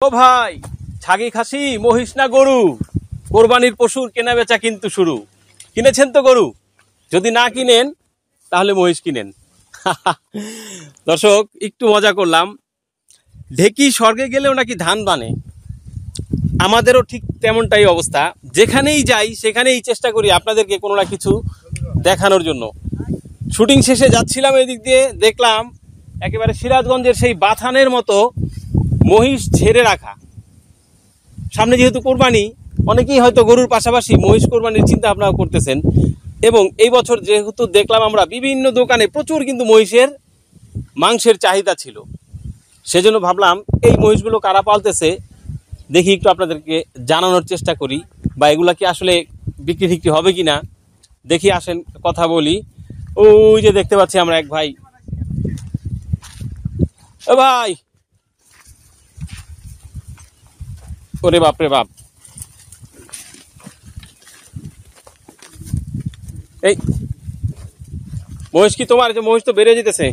ও ভাই, ছাগি খাসি মহিষ না গরু, কোরবানির পশুর কেনা বেচা কিন্তু শুরু। কিনেছেন তো গরু? যদি না কিনেন তাহলে মহিষ কিনেন। দর্শক, একটু মজা করলাম। ঢেকি স্বর্গে গেলেও নাকি ধান বানে, আমাদেরও ঠিক তেমনটাই অবস্থা। যেখানেই যাই সেখানেই চেষ্টা করি আপনাদেরকে কোনো না কিছু দেখানোর জন্য। শুটিং শেষে যাচ্ছিলাম এদিক দিয়ে, দেখলাম একেবারে সিরাজগঞ্জের সেই বাথানের মতো মহিষ ছেড়ে রাখা। সামনে যেহেতু কোরবানি, অনেকেই হয়তো গরুর পাশাপাশি মহিষ কোরবানির চিন্তা ভাবনা করতেছেন। এবং এই বছর যেহেতু দেখলাম আমরা বিভিন্ন দোকানে প্রচুর কিন্তু মহিষের মাংসের চাহিদা ছিল, সেজন্য ভাবলাম এই মহিষগুলো কারা পালতেছে দেখি, একটু আপনাদেরকে জানানোর চেষ্টা করি, বা এগুলা কি আসলে বিক্রি ঠিক্রি হবে কিনা দেখি। আসেন কথা বলি। ওই যে দেখতে পাচ্ছি আমরা এক ভাই। ও ভাই, ওরে বাপ রে বাপ, এই মহিষ কি তোমার? যে মহিষ তো বেড়ে যেতেছে।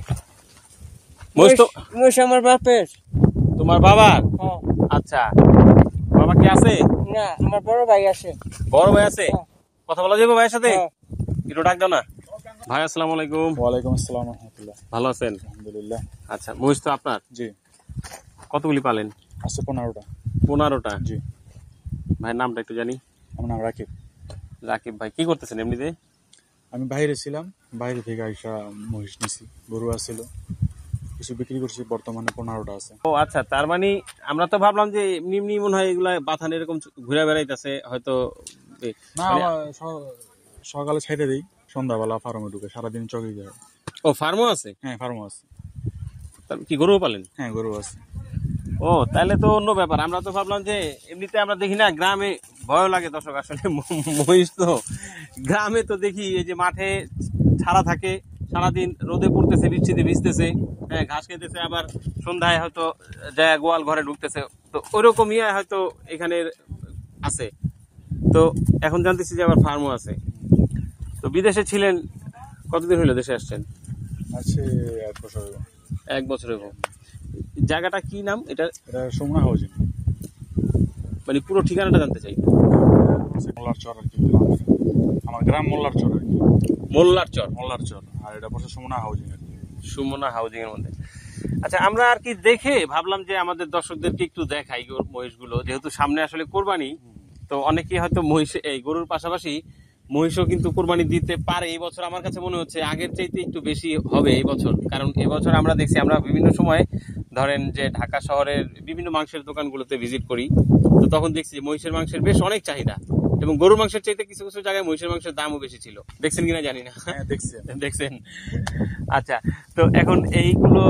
মহিষ আমার বাপের। তোমার বাবার? আচ্ছা, বাবা কি আছে? না, আমার বড় ভাই আছে। বড় ভাই আছে? কথা বলা যাবে ভাইয়ের সাথে? একটু ডাক দাও না। ভাই আসসালামু আলাইকুম। ওয়ালাইকুম আসসালাম রাহমাতুল্লাহ। ভালো আছেন? আলহামদুলিল্লাহ। আচ্ছা, মহিষ তো আপনার? জি। কতগুলি পালেন? আছে 15টা। 15টা? জি। ভাইয়ের নামটা একটু জানি। আমার নাম রাকিব। রাকিব ভাই, কি করতেছেন এমনিতে? আমি বাইরে ছিলাম, বাইরে থেকে আইসা মহিষ নিছি, গরু আছিল, কিছু বিক্রি করছি, বর্তমানে 15টা আছে। ও আচ্ছা, তার মানে আমরা তো ভাবলাম যে এমনি মনে হয় এগুলা বাথান এরকম ঘুরে বেড়াইতেছে হয়তো। না, সকালে ছাইড়ে দিই, সন্ধ্যাবেলা ফার্মে ঢুকে, সারাদিন চকে যায়। ও, ফার্মও আছে? হ্যাঁ, ফার্মও আছে। কি গরু পালেন? হ্যাঁ, গরু আছে। ও, তাহলে তো অন্য ব্যাপার। আমরা তো ভাবলাম যে এমনিতে আমরা দেখি না গ্রামে, ভয় লাগে দর্শক আসলে। মহিষ তো গ্রামে তো দেখি এই যে মাঠে ছাড়া থাকে, সারাদিন রোদে পড়তেছে, বৃষ্টিতে ভিজতেছে, হ্যাঁ, ঘাস খেতেছে, আবার সন্ধ্যায় হয়তো যায় গোয়াল ঘরে ঢুকতেছে। তো ওইরকমই হয়তো এখানে আছে। তো এখন জানতেছি যে আবার ফার্মও আছে। তো বিদেশে ছিলেন কতদিন হলো দেশে আসছেন? আছে 1 বছর। 1 বছর হলো। জায়গাটা কি নাম এটা? এটা সোমনা হাউজিং। মানে পুরো ঠিকানাটা জানতে চাই। মোল্লার চর আর কি, আমার গ্রাম মোল্লার চর আর কি। মোল্লার চর? মোল্লার চর। আর এটা পড়ছে সোমনা হাউজিং আর কি। সুমনা হাউজিং এর মধ্যে। আচ্ছা, আমরা আর কি দেখে ভাবলাম যে আমাদের দর্শকদেরকে একটু দেখাই মহিষগুলো, যেহেতু সামনে আসলে কোরবানি। তো অনেকেই হয়তো মহিষ, এই গরুর পাশাপাশি মহিষও কিন্তু কোরবানি দিতে পারে। এই বছর আমার কাছে মনে হচ্ছে আগের চাইতে একটু বেশি হবে এই বছর। কারণ এবছর আমরা দেখছি, আমরা বিভিন্ন সময় ধরেন যে ঢাকা শহরের বিভিন্ন মাংসের দোকানগুলোতে ভিজিট করি, তো তখন দেখছি মহিষের মাংসের বেশ অনেক চাহিদা, এবং গরুর মাংসের চাইতে কিছু কিছু জায়গায় মহিষের মাংসের দামও বেশি ছিল। দেখছেন কিনা জানি না। হ্যাঁ, দেখছি। দেখছেন? আচ্ছা, তো এখন এইগুলো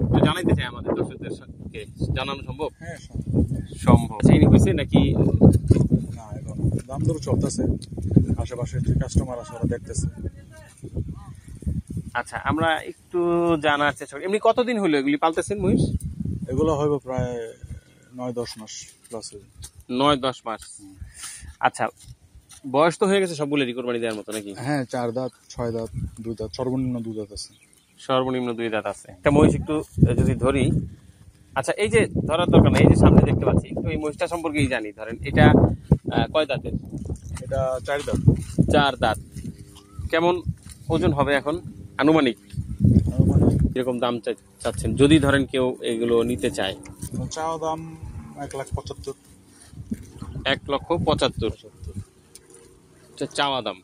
একটু জানাইতে চাই আমাদের দর্শকদেরকে, জানানো সম্ভব? হ্যাঁ, সম্ভব। চিনি হয়েছে নাকি? না, এখন দাম দর চলতেছে, আশেপাশে যে কাস্টমার আছে ওরা দেখতেছে। আচ্ছা, আমরা একটু জানার চেষ্টা করি, এমনি কতদিন হলো এগুলি পালতেছেন মহিষ? এগুলো হইব প্রায় 9-10 মাস প্লাস। 9-10 মাস। আচ্ছা, বয়স তো হয়ে গেছে সবগুলোরই কোরবানি দেওয়ার মতো নাকি? হ্যাঁ, 4 দাঁত, 6 দাঁত, 2 দাঁত, সর্বনিম্ন 2 দাঁত আছে। সর্বনিম্ন 2 দাঁত আছে। একটা মহিষ একটু যদি ধরি। আচ্ছা, এই যে ধরার দরকার নেই, এই যে সামনে দেখতে পাচ্ছি, একটু এই মহিষটা সম্পর্কেই জানি। ধরেন এটা কয় দাঁতের? এটা 4 দাঁত। 4 দাঁত। কেমন ওজন হবে এখন আনুমানিক? এরকম দাম চাচ্ছেন যদি ধরেন কেউ এগুলো নিতে চায়? চাওয়া দাম 1,75,000। 1,75,000 চাওয়া দাম।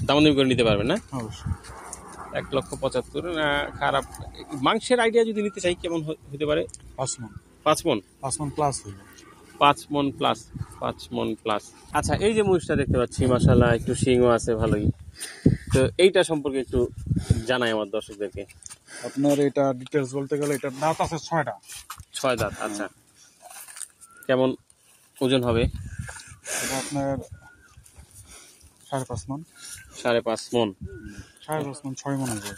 দামাদামি করে নিতে পারবেন না? অবশ্যই। 1,75,000 না খারাপ। মাংসের আইডিয়া যদি নিতে চাই কেমন হতে পারে? 5 মণ। 5 মণ? 5 মণ প্লাস হইল। 5 মণ প্লাস। 5 মণ প্লাস। আচ্ছা, এই যে মহিষটা দেখতে পাচ্ছি, মাশাআল্লাহ একটু শিংও আছে ভালোই। তো এইটা সম্পর্কে একটু জানাই আমার দর্শকদেরকে। আপনার এটা ডিটেলস বলতে গেলে এটা দাঁত আছে 6টা। 6 দাঁত। আচ্ছা, কেমন ওজন হবে? এটা আপনার 5.5 মণ। 5.5 মণ? 5.5 মণ, 6 মণ হবে।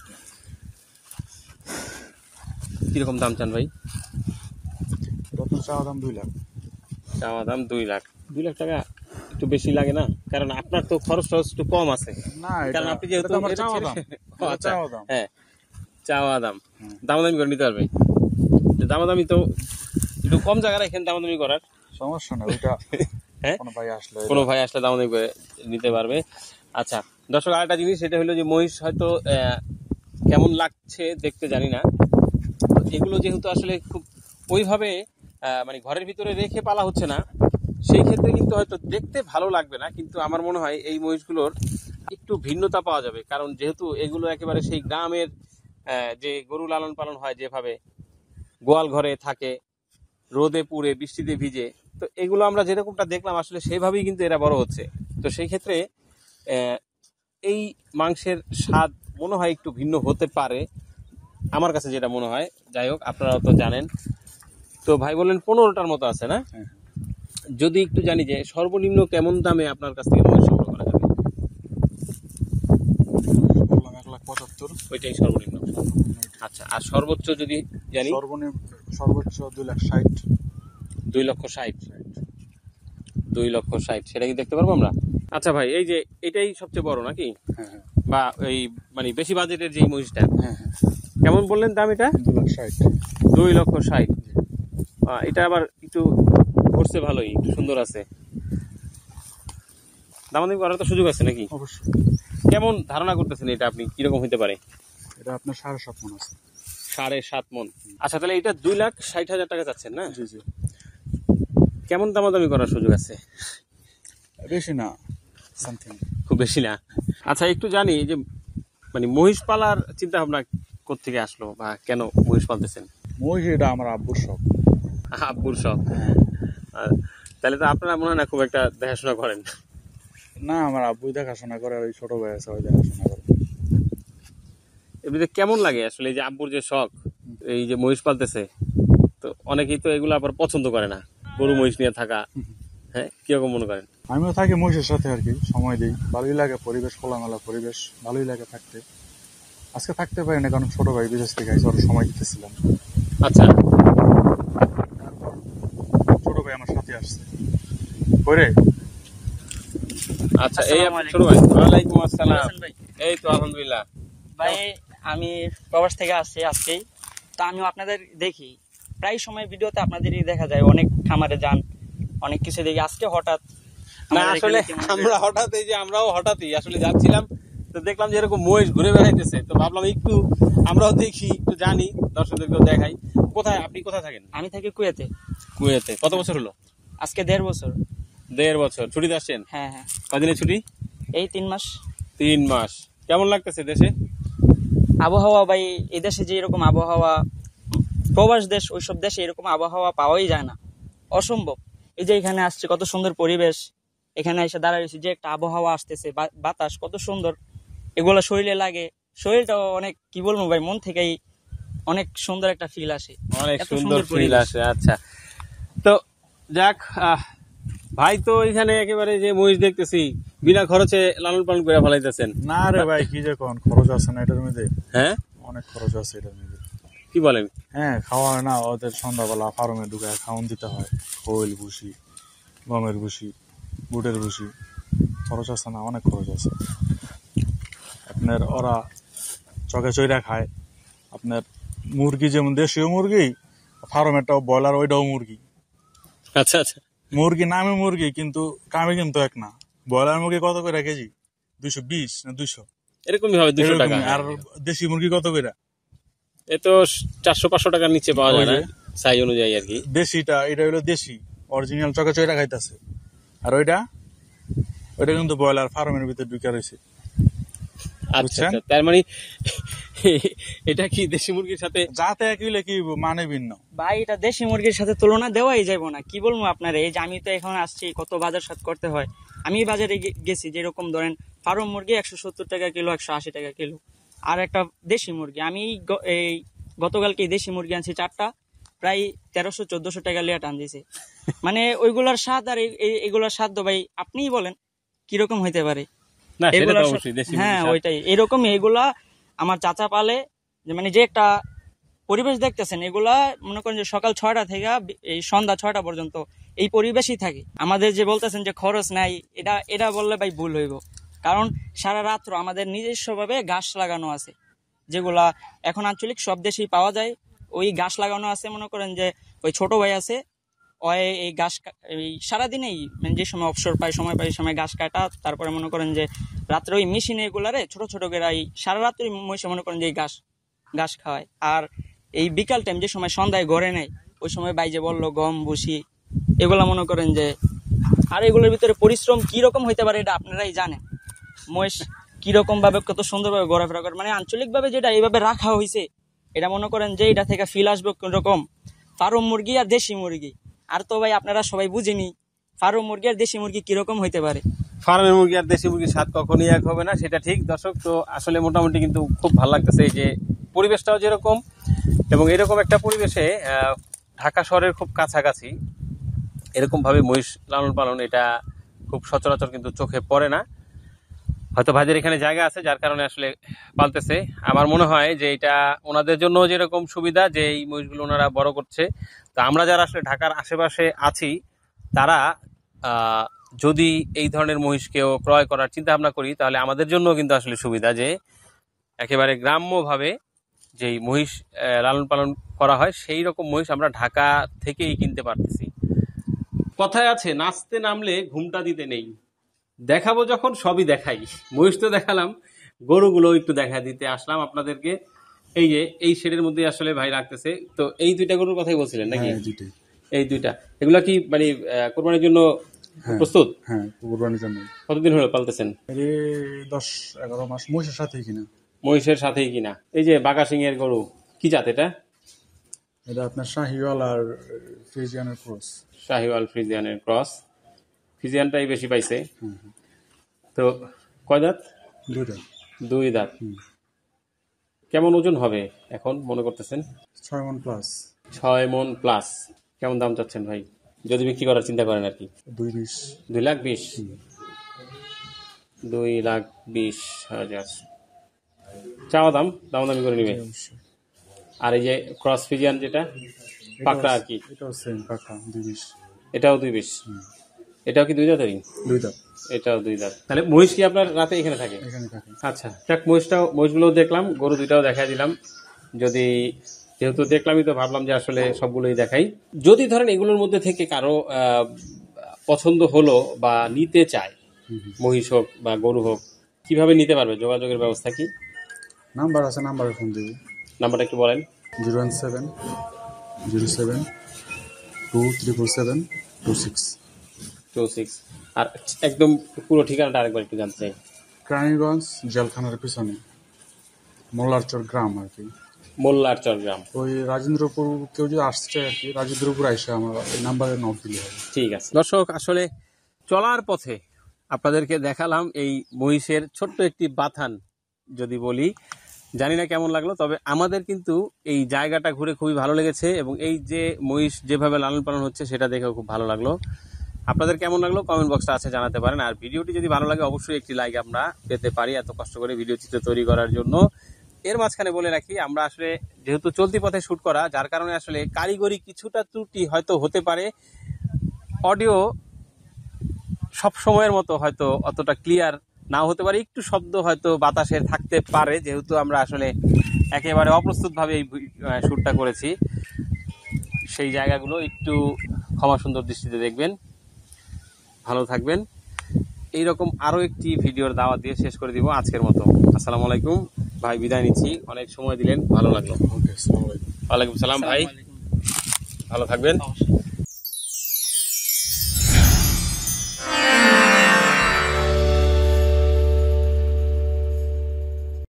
কিরকম দাম চান ভাই? এটা আপনার চাওয়া দাম 2 লাখ। চাওয়া দাম 2 লাখ। 2 লাখ টাকা একটু বেশি লাগে না? কারণ আপনার তো খরচ একটু কম আছে। না, কারণ আপনি যেহেতু আমার চাওয়া দাম। আচ্ছা, চাওয়া দাম। হ্যাঁ, চাওয়া দাম। দামাদামি করে নিতে পারবে? দামাদামি তো একটু কম জায়গা রাখেন দামাদামি করার। সমস্যা না, ওইটা হ্যাঁ, কোনো ভাই আসলে দামাদামি করে নিতে পারবে। আচ্ছা দর্শক, আরেকটা জিনিস, সেটা হলো যে মহিষ হয়তো কেমন লাগছে দেখতে জানি না, তো এগুলো যেহেতু আসলে খুব ওইভাবে মানে ঘরের ভিতরে রেখে পালা হচ্ছে না, সেই ক্ষেত্রে কিন্তু হয়তো দেখতে ভালো লাগবে না, কিন্তু আমার মনে হয় এই মহিষগুলোর একটু ভিন্নতা পাওয়া যাবে, কারণ যেহেতু এগুলো একেবারে সেই গ্রামের যে গরু লালন পালন হয় যেভাবে গোয়াল ঘরে থাকে, রোদে পুড়ে বৃষ্টিতে ভিজে, তো এগুলো আমরা যেরকমটা দেখলাম আসলে সেইভাবেই কিন্তু এরা বড় হচ্ছে। তো সেই ক্ষেত্রে এই মাংসের স্বাদ মনে হয় একটু ভিন্ন হতে পারে, আমার কাছে যেটা মনে হয়। যাই হোক, আপনারাও তো জানেন। তো ভাই বললেন 15টার মতো আছে না? হ্যাঁ। যদি একটু জানি যে সর্বনিম্ন কেমন দামে আপনার কাছ থেকে মহিষ সংগ্রহ করা যাবে? বললাম 1,75,000। ওইটাই সর্বনিম্ন। আচ্ছা, আর সর্বোচ্চ যদি জানি? সর্বোচ্চ 2,60,000। 2,60,000। 2,60,000, সেটা কি দেখতে পারবো আমরা? আচ্ছা ভাই, এই যে এটাই সবচেয়ে বড় নাকি, হ্যাঁ বা এই মানে বেশি বাজেটের যে মহিষটা, হ্যাঁ হ্যাঁ, কেমন বললেন দাম এটা? 2,60,000। 2,60,000। এটা আবার একটু করছে ভালোই, একটু সুন্দর আছে। দামাদামি করার তো সুযোগ আছে নাকি? অবশ্যই। কেমন ধারণা করতেছেন এটা আপনি, কিরকম হতে পারে? এটা আপনার 7.5 মণ আছে। 7.5 মণ। আচ্ছা, তাহলে এটা 2,60,000 টাকা চাচ্ছেন না? জি জি। কেমন দামাদামি করার সুযোগ আছে? বেশি না, সামথিং। খুব বেশি না। আচ্ছা, একটু জানি যে মানে মহিষ পালার চিন্তা ভাবনা কোত্থেকে আসলো, বা কেন মহিষ পালতেছেন? মহিষ এটা আমার আব্বুর শখ। আব্বুর শখ? তাহলে তো আপনারা মনে হয় না খুব একটা দেখাশোনা করেন? না, আমার আব্বুই দেখাশোনা করে, আর ওই ছোট ভাই আছে ওই দেখাশোনা করে। এমনিতে কেমন লাগে আসলে এই যে আব্বুর যে শখ, এই যে মহিষ পালতেছে, তো অনেকেই তো এগুলো আবার পছন্দ করে না, গরু মহিষ নিয়ে থাকা। হ্যাঁ, কিরকম মনে করেন? আমিও থাকি মহিষের সাথে আর কি, সময় দিই, ভালোই লাগে পরিবেশ, খোলামেলা পরিবেশ, ভালোই লাগে থাকতে। আজকে থাকতে পারি না কারণ ছোট ভাই বিদেশ থেকে আইসে, ওর সময় দিতেছিলাম। আচ্ছা, ছোট ভাই আমার সাথে আসছে করে। আচ্ছা, এই আপনার ছোট ভাই? ওয়ালাইকুম আসসালাম। এই তো আলহামদুলিল্লাহ ভাই, আমি প্রবাস থেকে আসছি আজকেই। তো আমিও আপনাদের দেখি প্রায় সময় ভিডিওতে, আপনাদেরই দেখা যায়, অনেক খামারে যান, অনেক কিছু দেখি। আজকে হঠাৎ না, আমাদের আসলে এখানে কেমন আমরা হঠাৎ, এই যে আমরাও হঠাৎই আসলে যাচ্ছিলাম, তো দেখলাম যে এরকম মহিষ ঘুরে বেড়াইতেছে, তো ভাবলাম একটু আমরাও দেখি, একটু জানি, দর্শকদেরকেও দেখাই। কোথায় আপনি, কোথায় থাকেন? আমি থাকি কুয়েতে। কুয়েতে। কত বছর হলো? আজকে 1.5 বছর। 1.5 বছর ছুটিতে আসছেন? হ্যাঁ হ্যাঁ, কদিনের ছুটি? এই 3 মাস। 3 মাস। কেমন লাগতেছে দেশে? আবহাওয়া ভাই, এই দেশে যে এরকম আবহাওয়া, প্রবাস দেশ, ওইসব দেশে এরকম আবহাওয়া পাওয়াই যায় না, অসম্ভব। এই যে এখানে আসছে, কত সুন্দর পরিবেশ, এখানে এসে দাঁড়াইছি, যে একটা আবহাওয়া আসতেছে, বাতাস কত সুন্দর, এগুলো শরীরে লাগে, শরীরটা অনেক, কি বলবো ভাই, মন থেকেই অনেক সুন্দর একটা ফিল আসে, অনেক এত সুন্দর ফিল পরিবেশ। আসে। আচ্ছা, তো যাক, ভাই তো এখানে একেবারে যে মহিষ দেখতেছি বিনা খরচে লালন পালন করে ফেলাইতেছেন। না রে ভাই, কি যে কোন খরচ আছে না এটার মধ্যে? হ্যাঁ, অনেক খরচ আছে এটার মধ্যে। কি বলেন? হ্যাঁ, খাওয়া হয় না, ওদের সন্ধ্যাবেলা ফার্মে ঢুকায় খাওয়ান দিতে হয়, খোল ভুসি, গমের ভুসি, বুটের ভুসি, খরচ আছে না, অনেক খরচ আছে। আপনার ওরা চকে চইরা খায়। আপনার মুরগি যেমন দেশীয় মুরগি, ফার্মেরটাও ব্রয়লার, ওইটাও মুরগি। আচ্ছা আচ্ছা, মুরগি নামে মুরগি, কিন্তু কামে কিন্তু এক না। ব্রয়লার মুরগি কত করে কেজি? 220 না 200, এরকমই হবে, 200 টাকা। আর দেশি মুরগি কত করে? এ তো 400-500 টাকার নিচে পাওয়া যায় না, সাইজ অনুযায়ী আর কি। দেশিটা, এটা হলো দেশি অরিজিনাল, চকে চইরা খাইতেছে। আর ওইটা কিন্তু ব্রয়লার ফার্মের ভিতরে ঢুকে রয়েছে। আচ্ছা, তার মানে এটা কি দেশি মুরগির সাথে যাতে একইলে কি মানে ভিন্ন ভাই, এটা দেশি মুরগির সাথে তুলনা দেওয়াই যাবো না, কি বলবো আপনার। এই যে আমি তো এখন আসছি, কত বাজার সাথ করতে হয়। আমি বাজারে গেছি, যেরকম ধরেন ফার্ম মুরগি 170 টাকা কিলো, 180 টাকা কিলো। আর একটা দেশি মুরগি, আমি এই গতকালকে দেশি মুরগি আনছি 4টা, প্রায় 1300-1400 টাকা লিয়া টান দিছে। মানে ওইগুলার স্বাদ আর এগুলার স্বাদ ভাই আপনিই বলেন কিরকম হইতে পারে। না, সেটা তো অবশ্যই দেশি হ্যাঁ, মুরগির স্বাদ। ওইটাই এরকমই। এগুলা আমার চাচা পালে, যে মানে যে একটা পরিবেশ দেখতেছেন, এগুলা মনে করেন যে সকাল 6টা থেকে এই সন্ধ্যা 6টা পর্যন্ত এই পরিবেশই থাকে। আমাদের যে বলতেছেন যে খরচ নাই, এটা বললে ভাই ভুল হইব, কারণ সারা রাত্র আমাদের নিজস্ব ভাবে গাছ লাগানো আছে, যেগুলা এখন আঞ্চলিক সব দেশেই পাওয়া যায়। ওই গাছ লাগানো আছে, মনে করেন যে ওই ছোট ভাই আছে, ওই এই এই সারাদিনেই মানে যে সময় অবসর পায়, সময় পায়, সময় ঘাস কাটা, তারপরে মনে করেন যে রাত্রে ওই মেশিনে এগুলারে ছোট ছোট করে এই সারা রাত্রি মহিষে মনে করেন যে এই ঘাস খাওয়ায়। আর এই বিকাল টাইম যে সময় সন্ধ্যায় ঘরে নেয়, ওই সময় বাইজে বললো গম ভুসি এগুলা মনে করেন যে, আর এগুলোর ভিতরে পরিশ্রম কি রকম হইতে পারে এটা আপনারাই জানেন। মহিষ কিরকম ভাবে কত সুন্দরভাবে ঘোরাফেরা করে, মানে আঞ্চলিক ভাবে যেটা এইভাবে রাখা হয়েছে, এটা মনে করেন যে এটা থেকে ফিল আসবে কোন রকম ফার্ম মুরগি আর দেশি মুরগি। আর তো ভাই আপনারা সবাই বুঝেনি ফার্ম মুরগি আর দেশি মুরগি কিরকম হইতে পারে। ফার্মের মুরগি আর দেশি মুরগির স্বাদ কখনই এক হবে না, সেটা ঠিক দর্শক। তো আসলে মোটামুটি কিন্তু খুব ভালো লাগতেছে এই যে পরিবেশটাও যেরকম, এবং এরকম একটা পরিবেশে ঢাকা শহরের খুব কাছাকাছি এরকম ভাবে মহিষ লালন পালন, এটা খুব সচরাচর কিন্তু চোখে পড়ে না। হয়তো ভাইদের এখানে জায়গা আছে যার কারণে আসলে পালতেছে। আমার মনে হয় যে এটা ওনাদের জন্য যেরকম সুবিধা যে এই মহিষগুলো ওনারা বড় করছে, তো আমরা যারা আসলে ঢাকার আশেপাশে আছি তারা যদি এই ধরনের মহিষকেও ক্রয় করার চিন্তা ভাবনা করি, তাহলে আমাদের জন্য কিন্তু আসলে সুবিধা যে একেবারে গ্রাম্যভাবে যেই মহিষ লালন পালন করা হয় সেই রকম মহিষ আমরা ঢাকা থেকেই কিনতে পারতেছি। কথায় আছে নাচতে নামলে ঘুমটা দিতে নেই, দেখাবো যখন সবই দেখাই। মহিষ তো দেখালাম, গরুগুলো একটু দেখা দিতে আসলাম আপনাদেরকে। এই যে এই শেডের মধ্যে আসলে ভাই রাখতেছে, তো এই দুইটা গরুর কথাই বলছিলেন নাকি? এই দুইটা, এগুলা কি মানে কোরবানির জন্য প্রস্তুত? হ্যাঁ, কোরবানির জন্য। কতদিন হলো পালতেছেন? 10-11 মাস। মহিষের সাথেই কিনা। মহিষের সাথেই কিনা। এই যে বাঘা সিং এর গরু, কি জাত এটা? এটা আপনার শাহিওয়াল আর ফ্রিজিয়ানের ক্রস। শাহিওয়াল ফ্রিজিয়ানের ক্রস। ফ্রিজিয়ানটাই বেশি পাইছে। তো কয় দাঁত? দুই দাঁত। কেমন ওজন হবে এখন মনে করতেছেন? 6 মণ প্লাস। 6 মণ প্লাস। কেমন দাম চাচ্ছেন ভাই, যদি বিক্রি করার চিন্তা করেন আর কি? 220। 2,20,000। 2,20,000 চাওয়া দাম, দামি করে নিবে। আর এই যে ক্রস ফিজিয়ান যেটা পাকড়া আর কি, এটাও সেম পাকড়া 220। এটাও 220। এটাও কি দুই দাঁতেরই? দুই দাঁত। এটাও দুই দাঁত। তাহলে মহিষ কি আপনার রাতে এখানে থাকে? এখানে থাকে। আচ্ছা, যাক, মহিষগুলোও দেখলাম, গরু দুইটাও দেখা দিলাম। যদি যেহেতু দেখলামই তো ভাবলাম যে আসলে সবগুলোই দেখাই। যদি ধরেন এগুলোর মধ্যে থেকে কারো পছন্দ হলো বা নিতে চায়, মহিষ হোক বা গরু হোক, কিভাবে নিতে পারবে? যোগাযোগের ব্যবস্থা কি? নাম্বার আছে, নাম্বারে ফোন দেবে। নাম্বারটা একটু বলেন। 017072726। আর একদম পুরো ঠিকানাটা আরেকবার একটু জানতে চাই। কেরানীগঞ্জ জেলখানার পিছনে মোল্লারচর গ্রাম আর কি। মোল্লারচর গ্রাম। ওই রাজেন্দ্রপুর, কেউ যদি আসছে আর কি, রাজেন্দ্রপুর আইসা আমার নাম্বারে নক দিলে হবে। ঠিক আছে দর্শক, আসলে চলার পথে আপনাদেরকে দেখালাম এই মহিষের ছোট্ট একটি বাথান। যদি বলি, জানি না কেমন লাগলো, তবে আমাদের কিন্তু এই জায়গাটা ঘুরে খুবই ভালো লেগেছে, এবং এই যে মহিষ যেভাবে লালন পালন হচ্ছে সেটা দেখেও খুব ভালো লাগলো। আপনাদের কেমন লাগলো কমেন্ট বক্সটা আছে জানাতে পারেন। আর ভিডিওটি যদি ভালো লাগে অবশ্যই একটি লাইক আমরা পেতে পারি, এত কষ্ট করে ভিডিও চিত্র তৈরি করার জন্য। এর মাঝখানে বলে রাখি, আমরা আসলে যেহেতু চলতি পথে শুট করা, যার কারণে আসলে কারিগরি কিছুটা ত্রুটি হয়তো হতে পারে। অডিও সব সময়ের মতো হয়তো অতটা ক্লিয়ার নাও হতে পারে, একটু শব্দ হয়তো বাতাসের থাকতে পারে, যেহেতু আমরা আসলে একেবারে অপ্রস্তুতভাবে এই শ্যুটটা করেছি। সেই জায়গাগুলো একটু ক্ষমা সুন্দর দৃষ্টিতে দেখবেন। ভালো থাকবেন। এইরকম আরও একটি ভিডিওর দাওয়াত দিয়ে শেষ করে দিব আজকের মতো। আসসালামু আলাইকুম ভাই, বিদায় নিচ্ছি। অনেক সময় দিলেন, ভালো লাগলো। ওকে, আসসালামু আলাইকুম। ওয়ালাইকুম সালাম ভাই, ভালো থাকবেন।